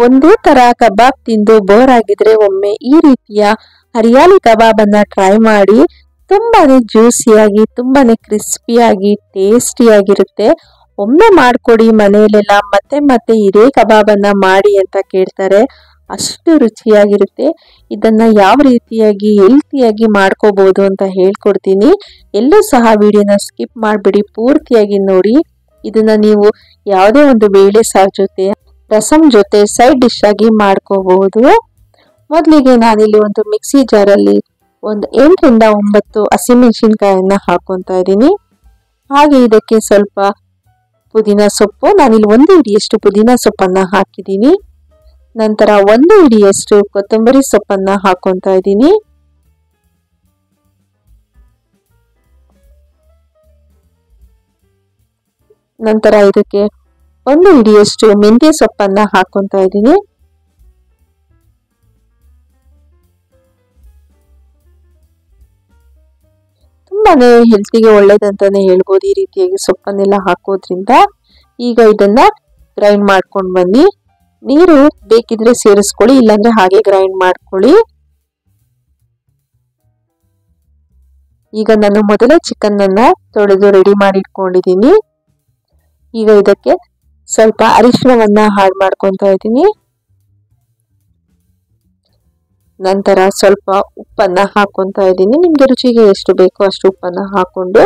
ಒಂದೇ ತರ ಕಬಾಬ್ ತಿಂದು ಬೋರ್ ಆಗಿದ್ರೆ ಒಮ್ಮೆ ಈ ರೀತಿಯ ಹರಿಯಾಲಿ ಕಬಾಬ್ ಅನ್ನ ಟ್ರೈ ಮಾಡಿ. ತುಂಬಾನೇ ಜ್ಯೂಸಿಯಾಗಿ ತುಂಬಾನೇ ಕ್ರಿಸ್ಪಿಯಾಗಿ ಟೇಸ್ಟಿಯಾಗಿರುತ್ತೆ. ಒಮ್ಮೆ ಮಾಡ್ಕೊಡಿ ಮನೆಯಲ್ಲೆಲ್ಲ, ಮತ್ತೆ ಮತ್ತೆ ಇದೇ ಕಬಾಬ್ ಅನ್ನ ಮಾಡಿ ಅಂತ ಕೇಳ್ತಾರೆ. ಅಷ್ಟು ರುಚಿಯಾಗಿರುತ್ತೆ. ಇದನ್ನ ಯಾವ ರೀತಿಯಾಗಿ ಹೆಲ್ತಿಯಾಗಿ ಮಾಡ್ಕೋಬಹುದು ಅಂತ ಹೇಳ್ಕೊಡ್ತೀನಿ. ಎಲ್ಲೂ ಸಹ ವಿಡಿಯೋನ ಸ್ಕಿಪ್ ಮಾಡ್ಬಿಡಿ, ಪೂರ್ತಿಯಾಗಿ ನೋಡಿ. ಇದನ್ನ ನೀವು ಯಾವುದೇ ಒಂದು ಬೇಳೆ ಸಾರು ಜೊತೆ, ರಸಂ ಜೊತೆ ಸೈಡ್ ಡಿಶ್ ಆಗಿ ಮಾಡ್ಕೋಬಹುದು. ಮೊದಲಿಗೆ ನಾನಿಲ್ಲಿ ಒಂದು ಮಿಕ್ಸಿ ಜಾರಲ್ಲಿ ಒಂದು 8 ರಿಂದ 9 ಹಸಿಮೆಣಸಿನಕಾಯಿಯನ್ನ ಹಾಕೊಂತಾ ಇದ್ದೀನಿ. ಹಾಗೆ ಇದಕ್ಕೆ ಸ್ವಲ್ಪ ಪುದೀನ ಸೊಪ್ಪು, ನಾನಿಲ್ಲಿ 1 ಹಿಡಿಯಷ್ಟು ಪುದೀನ ಸೊಪ್ಪನ್ನ ಹಾಕಿದ್ದೀನಿ. ನಂತರ 1 ಹಿಡಿಯಷ್ಟು ಕೊತ್ತಂಬರಿ ಸೊಪ್ಪನ್ನ ಹಾಕೊಂತಾ ಇದ್ದೀನಿ. ನಂತರ ಇದಕ್ಕೆ 1 ಹಿಡಿಯಷ್ಟು ಮೆಂತ್ಯ ಸೊಪ್ಪನ್ನ ಹಾಕೊಂತಾ ಇದ್ದೀನಿ. ತುಂಬಾನೇ ಹೆಲ್ತಿಗೆ ಒಳ್ಳೇದಂತಾನೆ ಹೇಳ್ಬೋದು ಈ ರೀತಿಯಾಗಿ ಸೊಪ್ಪನ್ನೆಲ್ಲ ಹಾಕೋದ್ರಿಂದ. ಈಗ ಇದನ್ನ ಗ್ರೈಂಡ್ ಮಾಡ್ಕೊಂಡು ಬನ್ನಿ. ನೀರು ಬೇಕಿದ್ರೆ ಸೇರಿಸ್ಕೊಳ್ಳಿ, ಇಲ್ಲಾಂದ್ರೆ ಹಾಗೆ ಗ್ರೈಂಡ್ ಮಾಡ್ಕೊಳ್ಳಿ. ಈಗ ನಾನು ಮೊದಲೇ ಚಿಕನ್ ಅನ್ನ ತೊಳೆದು ರೆಡಿ ಮಾಡಿ ಇಟ್ಕೊಂಡಿದ್ದೀನಿ. ಈಗ ಇದಕ್ಕೆ ಸ್ವಲ್ಪ ಅರಿಶಿಣವನ್ನ ಆಡ್ ಮಾಡ್ಕೊತಾ ಇದ್ದೀನಿ. ನಂತರ ಸ್ವಲ್ಪ ಉಪ್ಪನ್ನ ಹಾಕೊಂತಾ ಇದ್ದೀನಿ. ನಿಮ್ಗೆ ರುಚಿಗೆ ಎಷ್ಟು ಬೇಕೋ ಅಷ್ಟು ಉಪ್ಪನ್ನ ಹಾಕೊಂಡು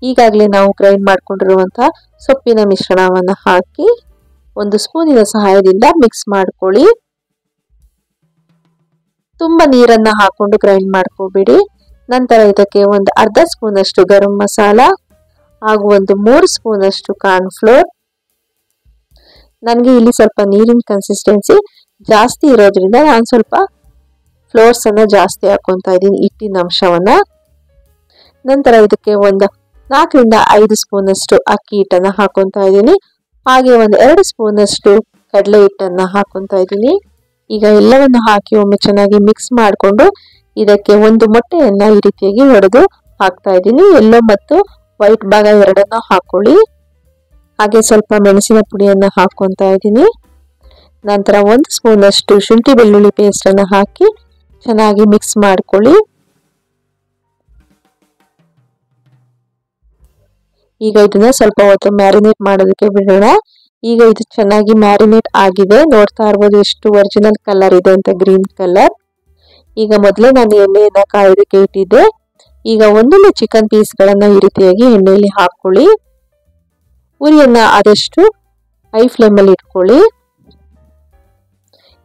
ಈಗಾಗಲೇ ನಾವು ಗ್ರೈಂಡ್ ಮಾಡ್ಕೊಂಡಿರುವಂತಹ ಸೊಪ್ಪಿನ ಮಿಶ್ರಣವನ್ನ ಹಾಕಿ 1 ಸ್ಪೂನಿನ ಸಹಾಯದಿಂದ ಮಿಕ್ಸ್ ಮಾಡ್ಕೊಳ್ಳಿ. ತುಂಬಾ ನೀರನ್ನ ಹಾಕೊಂಡು ಗ್ರೈಂಡ್ ಮಾಡ್ಕೋಬೇಡಿ. ನಂತರ ಇದಕ್ಕೆ ಒಂದು ಅರ್ಧ ಸ್ಪೂನ್ ಅಷ್ಟು ಗರಂ ಮಸಾಲ ಹಾಗೂ ಒಂದು 3 ಸ್ಪೂನ್ ಅಷ್ಟು ಕಾರ್ನ್ ಫ್ಲೋರ್. ನನಗೆ ಇಲ್ಲಿ ಸ್ವಲ್ಪ ನೀರಿನ ಕನ್ಸಿಸ್ಟೆನ್ಸಿ ಜಾಸ್ತಿ ಇರೋದ್ರಿಂದ ನಾನು ಸ್ವಲ್ಪ ಫ್ಲೋರ್ಸ್ ಅನ್ನ ಜಾಸ್ತಿ ಹಾಕೊಂತಾ ಇದ್ದೀನಿ, ಹಿಟ್ಟಿನ ಅಂಶವನ್ನ. ನಂತರ ಇದಕ್ಕೆ ಒಂದು 4 ರಿಂದ 5 ಸ್ಪೂನ್ ಅಷ್ಟು ಅಕ್ಕಿ ಹಿಟ್ಟನ್ನ ಹಾಕೊಂತಾ ಇದ್ದೀನಿ. ಹಾಗೆ ಒಂದು 2 ಸ್ಪೂನ್ ಅಷ್ಟು ಕಡಲೆ ಹಿಟ್ಟನ್ನ ಹಾಕೊಂತಾ ಇದ್ದೀನಿ. ಈಗ ಎಲ್ಲವನ್ನು ಹಾಕಿ ಒಮ್ಮೆ ಚೆನ್ನಾಗಿ ಮಿಕ್ಸ್ ಮಾಡಿಕೊಂಡು ಇದಕ್ಕೆ ಒಂದು ಮೊಟ್ಟೆಯನ್ನ ಈ ರೀತಿಯಾಗಿ ಒಡೆದು ಹಾಕ್ತಾ ಇದ್ದೀನಿ. ಯೆಲ್ಲೋ ಮತ್ತು ವೈಟ್ ಭಾಗ ಎರಡನ್ನ ಹಾಕೊಳ್ಳಿ. ಹಾಗೆ ಸ್ವಲ್ಪ ಮೆಣಸಿನ ಪುಡಿಯನ್ನ ಹಾಕೊಂತಾ ಇದ್ದೀನಿ. ನಂತರ 1 ಸ್ಪೂನ್ ಅಷ್ಟು ಶುಂಠಿ ಬೆಳ್ಳುಳ್ಳಿ ಪೇಸ್ಟ್ ಅನ್ನ ಹಾಕಿ ಚೆನ್ನಾಗಿ ಮಿಕ್ಸ್ ಮಾಡ್ಕೊಳ್ಳಿ. ಈಗ ಇದನ್ನ ಸ್ವಲ್ಪ ಹೊತ್ತು ಮ್ಯಾರಿನೇಟ್ ಮಾಡೋದಕ್ಕೆ ಬಿಡೋಣ. ಈಗ ಇದು ಚೆನ್ನಾಗಿ ಮ್ಯಾರಿನೇಟ್ ಆಗಿದೆ. ನೋಡ್ತಾ ಇರ್ಬೋದು ಎಷ್ಟು ಒರಿಜಿನಲ್ ಕಲರ್ ಇದೆ ಅಂತ, ಗ್ರೀನ್ ಕಲರ್. ಈಗ ಮೊದಲೇ ನಾನು ಎಣ್ಣೆಯನ್ನ ಕಾಯೋದಕ್ಕೆ ಇಟ್ಟಿದ್ದೆ. ಈಗ ಒಂದೊಂದು ಚಿಕನ್ ಪೀಸ್ಗಳನ್ನ ಈ ರೀತಿಯಾಗಿ ಎಣ್ಣೆಯಲ್ಲಿ ಹಾಕೊಳ್ಳಿ. ಉರಿಯನ್ನ ಆದಷ್ಟು ಹೈ ಫ್ಲೇಮಲ್ಲಿ ಇಟ್ಕೊಳ್ಳಿ.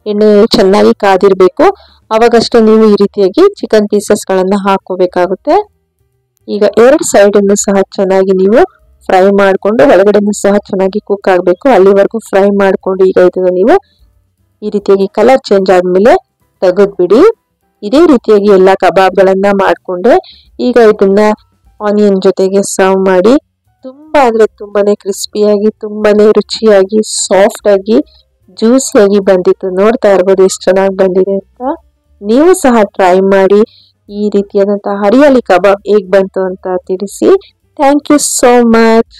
ಎಣ್ಣೆ ಚೆನ್ನಾಗಿ ಕಾದಿರ್ಬೇಕು, ಅವಾಗಷ್ಟೇ ನೀವು ಈ ರೀತಿಯಾಗಿ ಚಿಕನ್ ಪೀಸಸ್ಗಳನ್ನ ಹಾಕೋಬೇಕಾಗುತ್ತೆ. ಈಗ 2 ಸೈಡ್ ಅನ್ನು ಸಹ ಚೆನ್ನಾಗಿ ನೀವು ಫ್ರೈ ಮಾಡಿಕೊಂಡು ಒಳಗಡೆನೂ ಸಹ ಚೆನ್ನಾಗಿ ಕುಕ್ ಆಗಬೇಕು, ಅಲ್ಲಿವರೆಗೂ ಫ್ರೈ ಮಾಡಿಕೊಂಡು ಈಗ ಇದನ್ನ ನೀವು ಈ ರೀತಿಯಾಗಿ ಕಲರ್ ಚೇಂಜ್ ಆದ್ಮೇಲೆ ತೆಗೆದ್ಬಿಡಿ. ಇದೇ ರೀತಿಯಾಗಿ ಎಲ್ಲ ಕಬಾಬ್ಗಳನ್ನ ಮಾಡಿಕೊಂಡೆ. ಈಗ ಇದನ್ನ ಆನಿಯನ್ ಜೊತೆಗೆ ಸರ್ವ್ ಮಾಡಿ. ತುಂಬಾ ಅಂದ್ರೆ ತುಂಬಾನೇ ಕ್ರಿಸ್ಪಿಯಾಗಿ, ತುಂಬಾನೇ ರುಚಿಯಾಗಿ, ಸಾಫ್ಟ್ ಆಗಿ, ಜ್ಯೂಸಿಯಾಗಿ ಬಂದಿತ್ತು. ನೋಡ್ತಾ ಇರ್ಬೋದು ಎಷ್ಟು ಚೆನ್ನಾಗಿ ಬಂದಿದೆ ಅಂತ. ನೀವು ಸಹ ಟ್ರೈ ಮಾಡಿ. ಈ ರೀತಿಯಾದಂತಹ ಹರಿಯಾಲಿ ಕಬಾಬ್ ಹೇಗ್ ಬಂತು ಅಂತ ತಿಳಿಸಿ. Thank you so much.